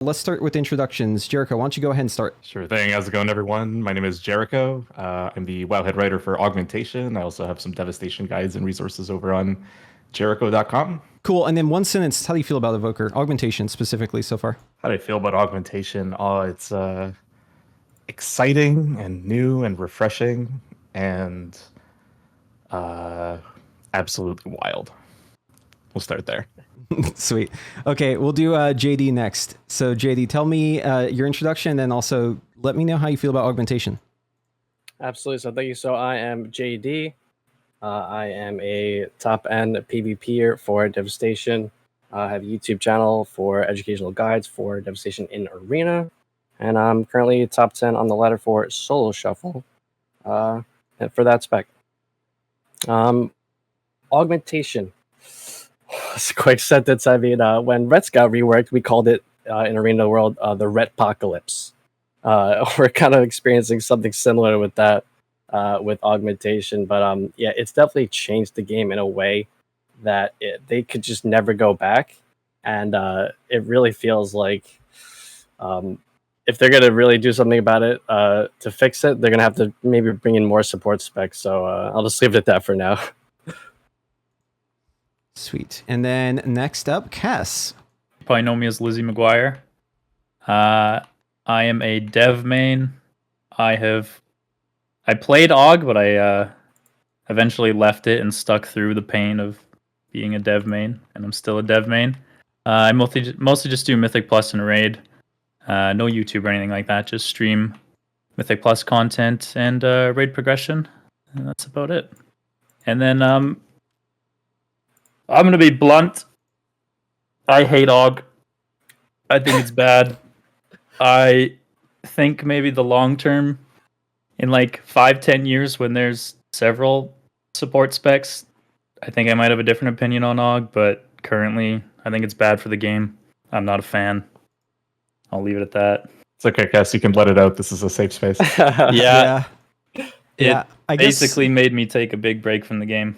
Let's start with introductions. Jereicio, why don't you go ahead and start? Sure thing. How's it going, everyone? My name is Jereicio. I'm the Wildhead writer for Augmentation. I also have some Devastation guides and resources over on Jereicio.com. Cool. And then one sentence, how do you feel about Evoker? Augmentation specifically so far? How do I feel about Augmentation? Oh, it's exciting and new and refreshing and absolutely wild. We'll start there. Sweet. Okay, we'll do JD next. So JD, tell me your introduction and also let me know how you feel about Augmentation. Absolutely. So thank you. So I am JD. I am a top-end PvPer for Devastation. I have a YouTube channel for educational guides for Devastation in Arena. And I'm currently top 10 on the ladder for Solo Shuffle for that spec. Augmentation. It's a quick sentence. I mean, when Rets got reworked, we called it in Arena World the Retpocalypse. We're kind of experiencing something similar with that with Augmentation, but yeah, it's definitely changed the game in a way that they could just never go back, and it really feels like if they're gonna really do something about it to fix it, they're gonna have to maybe bring in more support specs. So I'll just leave it at that for now. Sweet. And then next up, Kess. You probably know me as Lizzie McGuire. I am a dev main. I played Aug, but I eventually left it and stuck through the pain of being a dev main, and I'm still a dev main. I mostly just do Mythic Plus and Raid. No YouTube or anything like that. Just stream Mythic Plus content and Raid progression, and that's about it. And then I'm gonna be blunt. I hate Aug. I think it's bad. I think maybe the long term, in like 5-10 years when there's several support specs, I think I might have a different opinion on Aug, but currently I think it's bad for the game. I'm not a fan. I'll leave it at that. It's okay, Kess. You can let it out. This is a safe space. Yeah. It I basically made me take a big break from the game.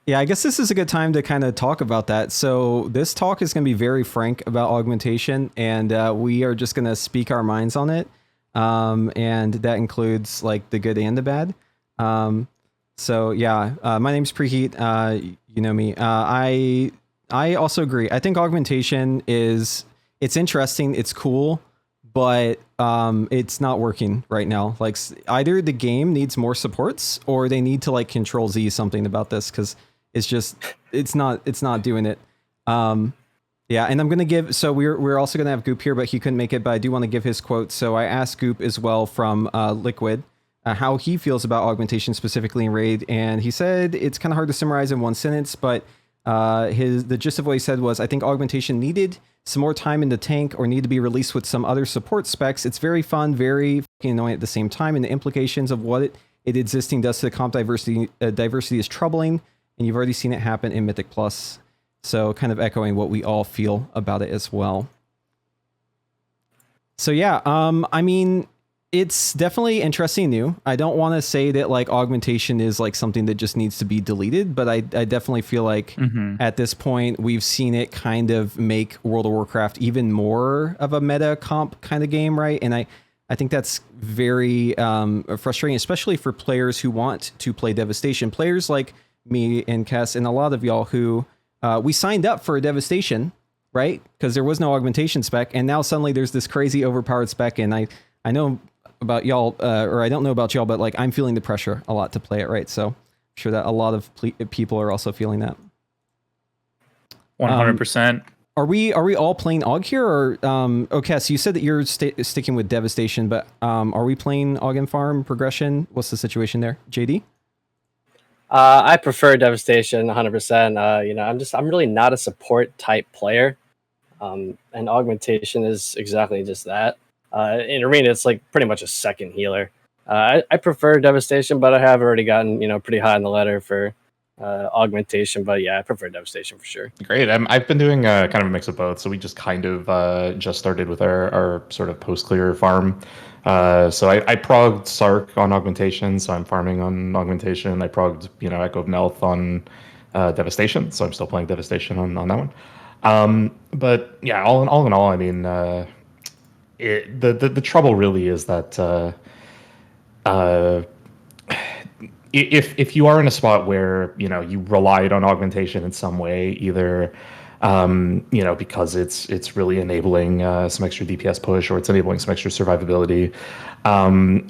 Yeah, I guess this is a good time to kind of talk about that. So this talk is going to be very frank about Augmentation, and we are just going to speak our minds on it. And that includes like the good and the bad. So yeah, my name's Preheat. You know me. I also agree. I think Augmentation it's interesting. It's cool, but it's not working right now. Like either the game needs more supports or they need to like Control Z something about this, because it's not doing it. Yeah, and I'm gonna give. So we're also gonna have Goop here, but he couldn't make it. But I do want to give his quote. So I asked Goop as well from Liquid how he feels about Augmentation specifically in Raid, and he said it's kind of hard to summarize in one sentence, but the gist of what he said was, I think Augmentation needed some more time in the tank or need to be released with some other support specs. It's very fun, very fucking annoying at the same time, and the implications of what it existing does to the comp diversity is troubling, and you've already seen it happen in Mythic Plus. So kind of echoing what we all feel about it as well. So yeah, I mean, it's definitely interesting new. I don't want to say that like Augmentation is like something that just needs to be deleted, but I definitely feel like at this point we've seen it kind of make World of Warcraft even more of a meta comp kind of game, right? And I think that's very frustrating, especially for players who want to play Devastation. Players like me and Kess and a lot of y'all who we signed up for a Devastation, right? Because there was no Augmentation spec, and now suddenly there's this crazy overpowered spec, and I know about y'all, or I don't know about y'all, but like I'm feeling the pressure a lot to play it, right? So I'm sure that a lot of people are also feeling that. 100%. Are we all playing Aug here, or okay? So you said that you're sticking with Devastation, but are we playing Aug and Farm progression? What's the situation there, JD? I prefer Devastation 100%. You know, I'm really not a support type player, and Augmentation is exactly just that. In Arena, it's like pretty much a second healer. I prefer Devastation, but I have already gotten pretty high on the ladder for Augmentation. But yeah, I prefer Devastation for sure. Great. I've been doing kind of a mix of both. So we just kind of just started with our sort of post-clear farm. So I progged Sark on Augmentation, so I'm farming on Augmentation. I progged Echo of Nelth on Devastation, so I'm still playing Devastation on that one. But yeah, all in all, I mean, the trouble really is that uh, if you are in a spot where you relied on augmentation in some way, either because it's really enabling some extra DPS push, or it's enabling some extra survivability,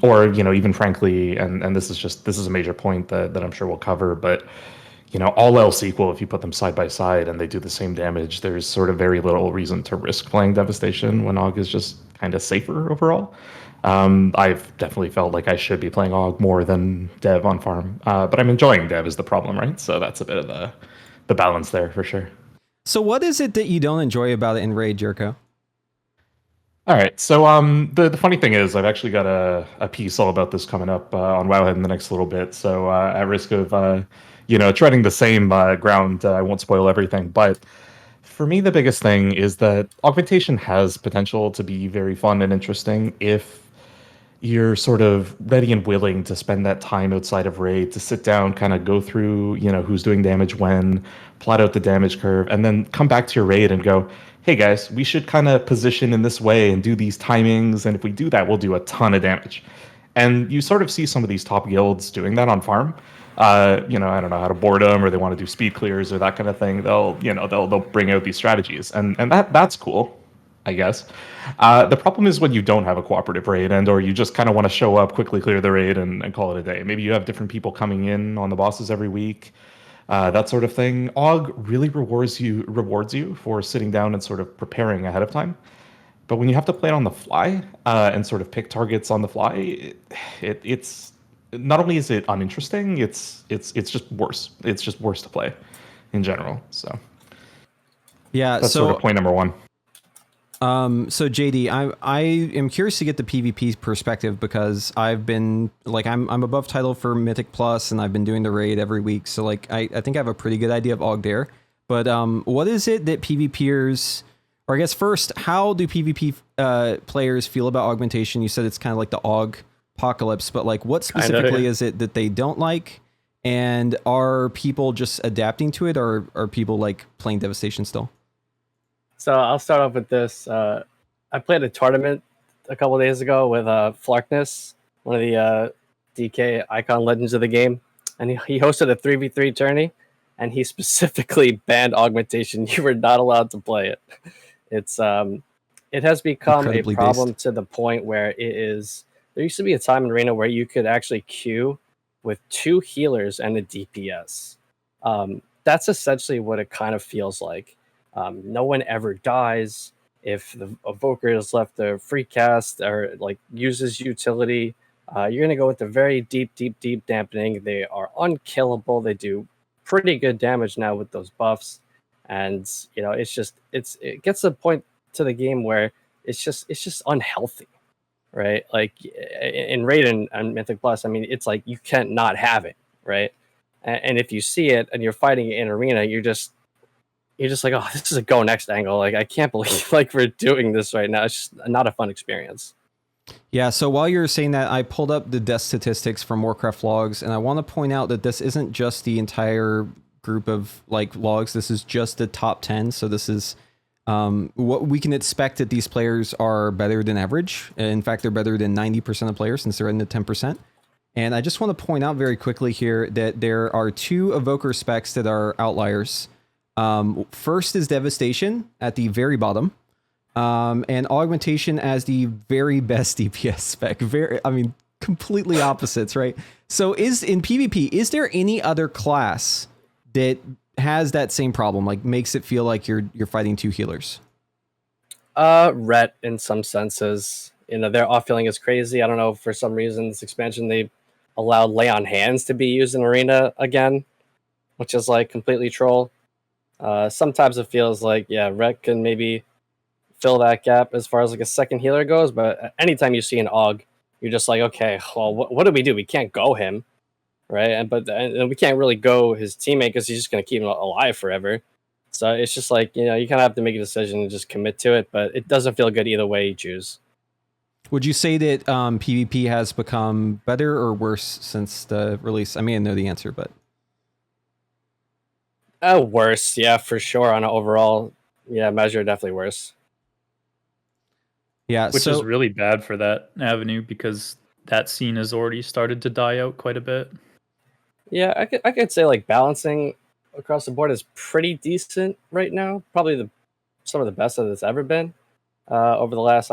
or even frankly, and this is a major point that I'm sure we'll cover, but all else equal, if you put them side by side and they do the same damage, there's sort of very little reason to risk playing Devastation when Aug is just kind of safer overall. I've definitely felt like I should be playing Aug more than Dev on farm, but I'm enjoying Dev is the problem, right? So that's a bit of the balance there for sure. So what is it that you don't enjoy about it in Raid, Jericho? All right, so the funny thing is, I've actually got a piece all about this coming up on Wowhead in the next little bit. So at risk of treading the same ground, I won't spoil everything. But for me, the biggest thing is that augmentation has potential to be very fun and interesting if you're sort of ready and willing to spend that time outside of raid to sit down, kind of go through, who's doing damage when, plot out the damage curve, and then come back to your raid and go, hey guys, we should kind of position in this way and do these timings, and if we do that, we'll do a ton of damage. And you sort of see some of these top guilds doing that on farm. I don't know how to board them, or they want to do speed clears or that kind of thing. They'll bring out these strategies, and that's cool, I guess. The problem is when you don't have a cooperative raid, or you just kind of want to show up, quickly clear the raid, and call it a day. Maybe you have different people coming in on the bosses every week, that sort of thing. AUG really rewards you for sitting down and sort of preparing ahead of time. But when you have to play it on the fly and sort of pick targets on the fly, it's not only is it uninteresting, it's just worse. It's just worse to play in general. So Yeah, that's sort of point number one. So JD, I am curious to get the PvP perspective, because I've been like I'm above title for Mythic Plus, and I've been doing the raid every week. So like I think I have a pretty good idea of AUG there. But what is it that PvPers, or I guess first, how do PvP players feel about augmentation? You said it's kind of like the AUG apocalypse, but like what specifically is it that they don't like? And are people just adapting to it, or are people like playing Devastation still? So I'll start off with this. I played a tournament a couple days ago with Flarkness, one of the DK icon legends of the game, and he hosted a 3v3 tourney, and he specifically banned augmentation. You were not allowed to play it. It has become Incredibly a problem based. to the point where it is. There used to be a time in Arena where you could actually queue with 2 healers and a DPS. That's essentially what it kind of feels like. No one ever dies if the evoker is left a free cast or like uses utility. You're gonna go with the very deep dampening. They are unkillable. They do pretty good damage now with those buffs, and it gets to the point to the game where it's just unhealthy, right? Like in Raiden and Mythic Plus, I mean, it's like you can't not have it, right? And if you see it and you're fighting in arena, you're just like, oh, this is a go next angle. Like, I can't believe like we're doing this right now. It's just not a fun experience. Yeah, so while you're saying that, I pulled up the death statistics from Warcraft logs, and I want to point out that this isn't just the entire group of like logs. This is just the top 10. So this is what we can expect, that these players are better than average. In fact, they're better than 90% of players, since they're in the 10%. And I just want to point out very quickly here that there are 2 evoker specs that are outliers. First is Devastation at the very bottom, and Augmentation as the very best DPS spec. Completely opposites, right? So in PvP, is there any other class that has that same problem, like makes it feel like you're fighting 2 healers? Ret in some senses, their off feeling is crazy. I don't know, for some reason this expansion they allowed lay on hands to be used in arena again, which is like completely troll. Sometimes it feels like, yeah, Ret can maybe fill that gap as far as like a second healer goes, but anytime you see an AUG, you're just like, okay, well, what do we do? We can't go him, right? And we can't really go his teammate because he's just going to keep him alive forever. So it's just like, you kind of have to make a decision and just commit to it, but it doesn't feel good either way you choose. Would you say that PvP has become better or worse since the release? I mean, I know the answer, but... Worse, yeah, for sure. On an overall, measure, definitely worse. Yeah, which so is really bad for that avenue because that scene has already started to die out quite a bit. Yeah, I could say like balancing across the board is pretty decent right now. Probably some of the best that it's ever been over the last